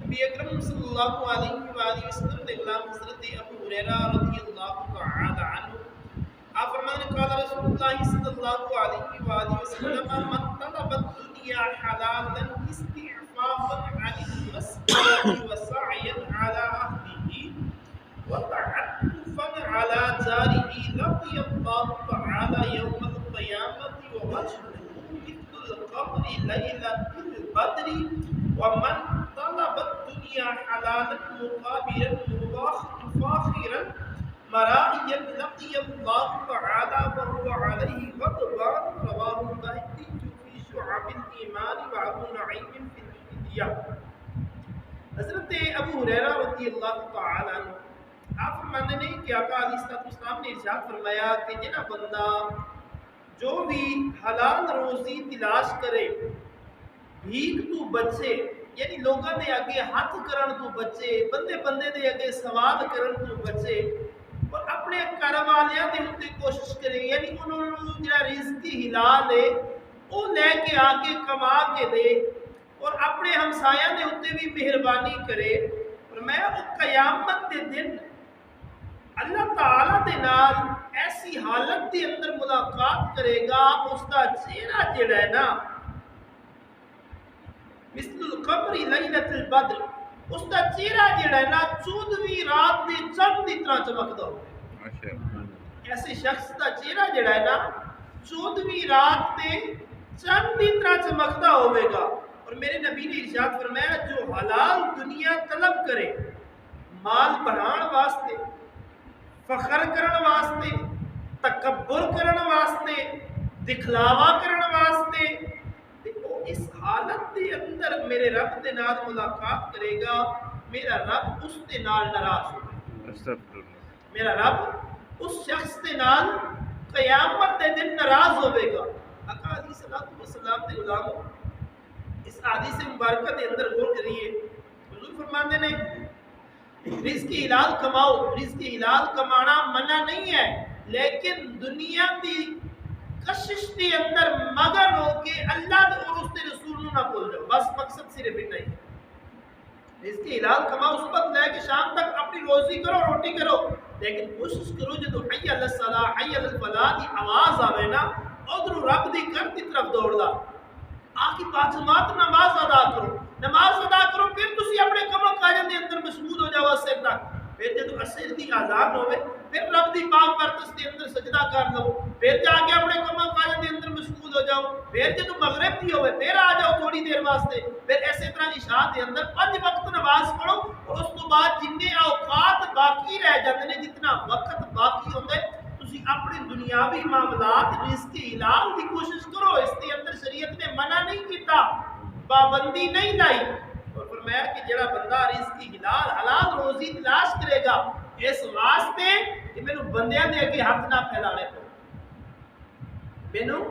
نبی اکرم صلی اللہ علیہ وآلہ وسلم نے غلام حضرت ابو ہریرہ رضی اللہ تعالی عنہ آپ فرماتے ہیں قال رسول اللہ صلی اللہ علیہ وآلہ وسلم من طلب الدنیا حلالا استعفافا عن المسألة وسعيا على أهله وتعطفا على جاره لقي الله تعالى يوم القيامة ووجهه مثل القمر ليلة البدر ومن طلب الدنيا حلالا مقابلا مفاخرا مرائيا لقي الله تعالى وهو عليه غضبان رواه البيهقي في شعب الإيمان وأبو نعيم في الحلية. حضرت ابو ہریرہ رضی اللہ تعالی عنہ آپ فرماتے ہیں کہ آقا علیہ السلام نے ارشاد فرمایا کہ جنا بندہ جو بھی حلال روزی تلاش کرے بھیک تو بچے یعنی لوگوں دے اگے ہاتھ کرن تو بچے بندے بندے دے اگے سوال کرن تو بچے اور اپنے گھر والیاں دے اوتے کوشش کرے یعنی انہوں نے جڑا رزق حلال ہے وہ لے کے آ کے کما کے دے اور اپنے ہمسایاں دے اوتے بھی مہربانی کرے اور میں وہ قیامت دے دن اللہ تعالیٰ دے نال ایسی حالت دے اندر ملاقات کرے گا اس کا چہرہ جڑا ہے نا مثل القمر لیلۃ البدر اس کا چہرہ جڑا ہے نا 14ویں رات دے چند دی طرح چمکدا ہو ایسے شخص کا چہرہ جڑا ہے نا 14ویں رات دے چند دی طرح چمکدا ہوے گا. اور میرے نبی نے ارشاد فرمایا جو حلال دنیا طلب کرے مال بڑھان واسطے فخر کرن واسطے تکبر کرن واسطے دکھلاوا کرن واسطے وہ اس حالت دے اندر میرے رب دے نال ملاقات کرے گا میرا رب اس دے نال ناراض ہوگا. میرا رب اس شخص دے نال قیامت دے دن ناراض ہوے گا. آقا علیہ الصلوۃ والسلام دے غلاموں اس حدیث مبارکہ دے اندر غور کریے. حضور فرماتے ہیں رزق حلال کماؤ رزق حلال کمانا منع نہیں ہے لیکن دنیا دی کشش کے اندر مگن ہو کے اللہ اور اس کے رسول نہ بھول جاؤ بس مقصد صرف اتنا ہی. رزق حلال کماؤ اس وقت لے کے شام تک اپنی روزی کرو روٹی کرو لیکن کوشش کرو جب حی علی الصلاۃ حی علی الفلاح دی آواز آوے نا ادھر رب دی گھر کی طرف دوڑ لا آخی پاچمات نماز ادا کرو پھر تسی اپنے کموں کاجوں دے اندر مشغول ہو جاؤ اثر تک پھر جب اثر دی آزاد ہوئے پھر رب دی پاک پرستش دے اندر سجدہ کر لو پھر جا کے اپنے کموں کاجوں دے اندر مشغول ہو جاؤ پھر جب مغرب دی ہوئے پھر آ جاؤ تھوڑی دیر واسطے پھر ایسے طرح عشاء دے اندر 5 وقت نماز پڑھو اور اس تو بعد جتنے اوقات باقی رہ جاتے ہیں جتنا وقت باقی ہوتا ہے تسی اپنے دنیاوی معاملات رزق حلال دی کوشش کرو. اس کے اندر شریعت نے منع نہیں کیتا پابندی نہیں لائی اور فرمایا کہ جڑا بندہ رزق حلال روزی تلاش کرے گا اس واسطے کہ مینوں بندیاں دے اگے ہاتھ نہ پھیلانے مینوں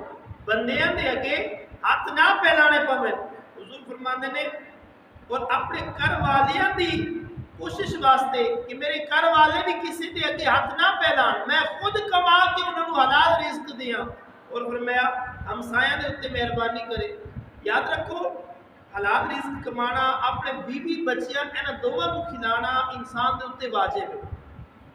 بندیاں دے اگے ہاتھ نہ پھیلانے پوے. حضور فرماندے نے اور اپنے گھر والیاں دی کوشش واسطے کہ میرے گھر والے بھی کسی دے اگے ہاتھ نہ پھیلان میں خود کما کے انہاں نوں حلال رزق دیاں. اور فرمایا ہمسایاں دے اوتے مہربانی کرے. یاد رکھو حلال رزق کمانا اپنے بیوی بچیاں انہاں دوواں نوں کھلانا انسان دے اوتے واجب ہے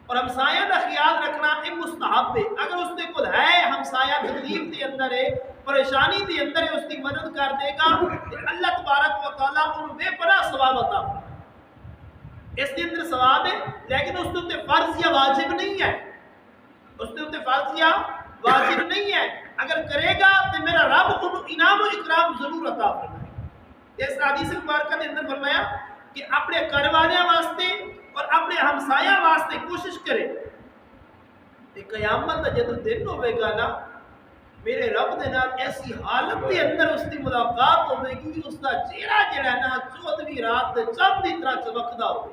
اور ہمسایاں دا خیال رکھنا ایک مستحب ہے. اگر اس دے کول ہے ہمسایہ تکلیف دے اندر ہے پریشانی دے اندر ہے اس کی مدد کر دے گا تے اللہ تبارک و تعالیٰ انہوں بے پناہ ثواب عطا فرمائے. اس کے اندر ثواب ہے لیکن اس کے اوپر فرض یا واجب نہیں ہے. اس کے اوپر فرض یا واجب نہیں ہے. اگر کرے گا تو میرا رب انہوں انعام و اکرام ضرور عطا فرمائے. اس حدیث مبارکہ کے اندر فرمایا کہ اپنے گھر والیاں واسطے اور اپنے ہمسایہ واسطے کوشش کرے کہ قیامت کا جدو دن ہوئے گا نا میرے رب دے نال ایسی حالت دے اندر اس کی ملاقات ہوئے گی اس کا چہرہ جڑا نا 14ویں رات دے چند دی طرح چمکدا ہوگا.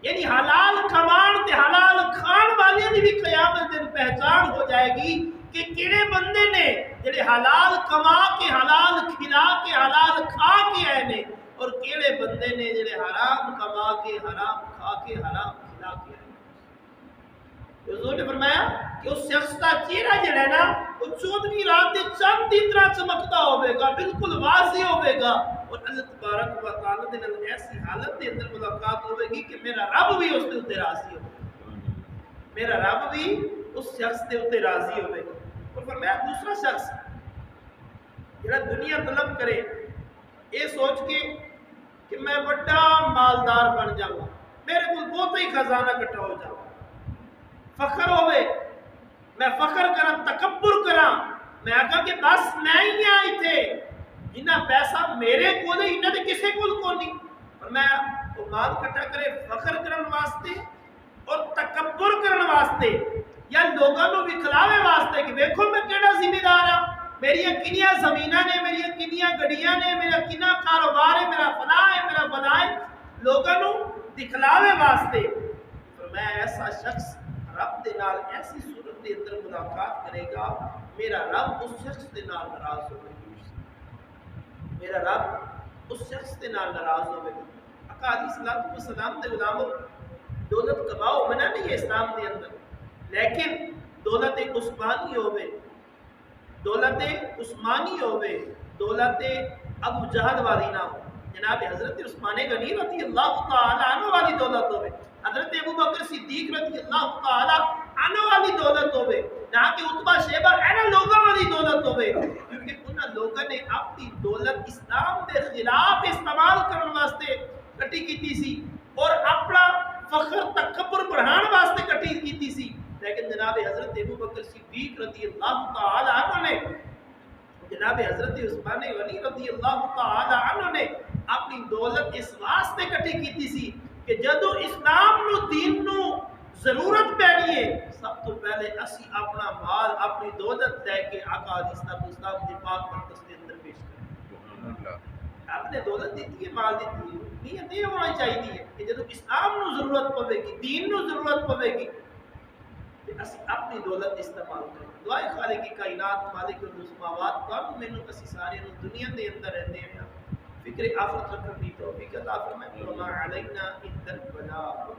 یعنی حلال کمان تے حلال کھان والے دی بھی قیامت دن پہچان ہو جائے گی کہ کیڑے بندے نے جڑے حلال کما کے حلال کھلا کے حلال کھا کے آئے نے اور کیڑے بندے نے جڑے حرام کما کے حرام کھا کے حرام کھلا کے آئے. حضور نے فرمایا کہ اس شخص کا چہرہ جڑا ہے نا وہ 14ویں رات دے چند دی طرح چمکتا ہوئے گا، بالکل واضح ہوئے گا، اور اللہ تبارک و تعالی دے نال ایسی حالت دے اندر ملاقات ہوئے گی کہ میرا رب بھی اس دے اوتے راضی ہوگا، میرا رب بھی اس شخص دے اوتے راضی ہوئے گا۔ اور فرمایا دوسرا شخص جڑا دنیا طلب کرے یہ سوچ کے کہ میں بڑا مالدار بن جاؤں، میرے کو بہت ہی خزانہ کٹھا ہو جاؤں، فخر ہوئے، میں فخر کرا، تکبر کرا، میں آکھا کہ بس میں ہی آئی تھے جنہ پیسہ میرے کو نہیں، انہ دے کسے کو نہیں، اور میں وہ مال کٹھا کرے فخر کرن واسطے اور تکبر کرن واسطے، یا لوگاں نو وکھلاوے واسطے کہ دیکھو میں کیڑا ذمہ دار ہاں، میری کنیاں زمیناں نے، میری کنیاں گڈیاں نے، میرا کنا کاروبار ہے، میرا فلاں ہے، میرا فلاں ہے، لوگاں نو دکھلاوے واسطے۔ فرمایا ایسا شخص رب دے نال ایسی صورت دے اندر ملاقات کرے گا، میرا رب اس شخص دے نال ناراض ہوگا، میرا رب اس شخص دے نال ناراض ہوگا۔ آقا علیہ الصلوۃ والسلام دے غلاموں، دولت کماؤ منع نہیں ہے اسلام دے اندر، لیکن دولت عثمانی ہوئے، دولت عثمانی ہوئے، دولت ابو جہل والی نہ ہو۔ جناب حضرت عثمان غنی رضی اللہ تعالی عنہ والی دولت ہوئے، حضرت ابو بکر صدیق رضی اللہ تعالی عنہ والی دولت ہوئے، نہ کہ عتبہ شیبہ اینا لوگوں والی دولت ہوئے، کیونکہ انہاں لوگوں نے اپنی دولت اسلام دے خلاف استعمال کرنے واسطے کٹی کیتی سی اور اپنا فخر تکبر بڑھان واسطے کٹی کیتی سی، لیکن جناب حضرت ابو بکر صدیق رضی اللہ تعالی عنہ نے، جناب حضرت عثمان غنی رضی اللہ تعالی عنہ نے اپنی دولت اس واسطے کٹھی کیتی سی کہ جدو اسلام نو دین نو ضرورت پینی ہے، سب تو پہلے اسی اپنا مال اپنی دولت لے کے آقا علیہ الصلوۃ والسلام دی پاک مقدس کے اندر پیش کریں۔ آپ نے دولت دیتی ہے، مال دیتی ہے، نیت یہ ہونا چاہیے کہ جدو اسلام نو ضرورت پوے گی، دین نو ضرورت پوے گی، کہ اسی اپنی دولت استعمال کریں۔ دعائے خالق کائنات مالک السماوات کا میں نے اسی سارے دنیا دے اندر رہتے ہیں، فکر آفت رکھنے دی توفیق عطا فرمائے۔ وما علینا الا البلاغ۔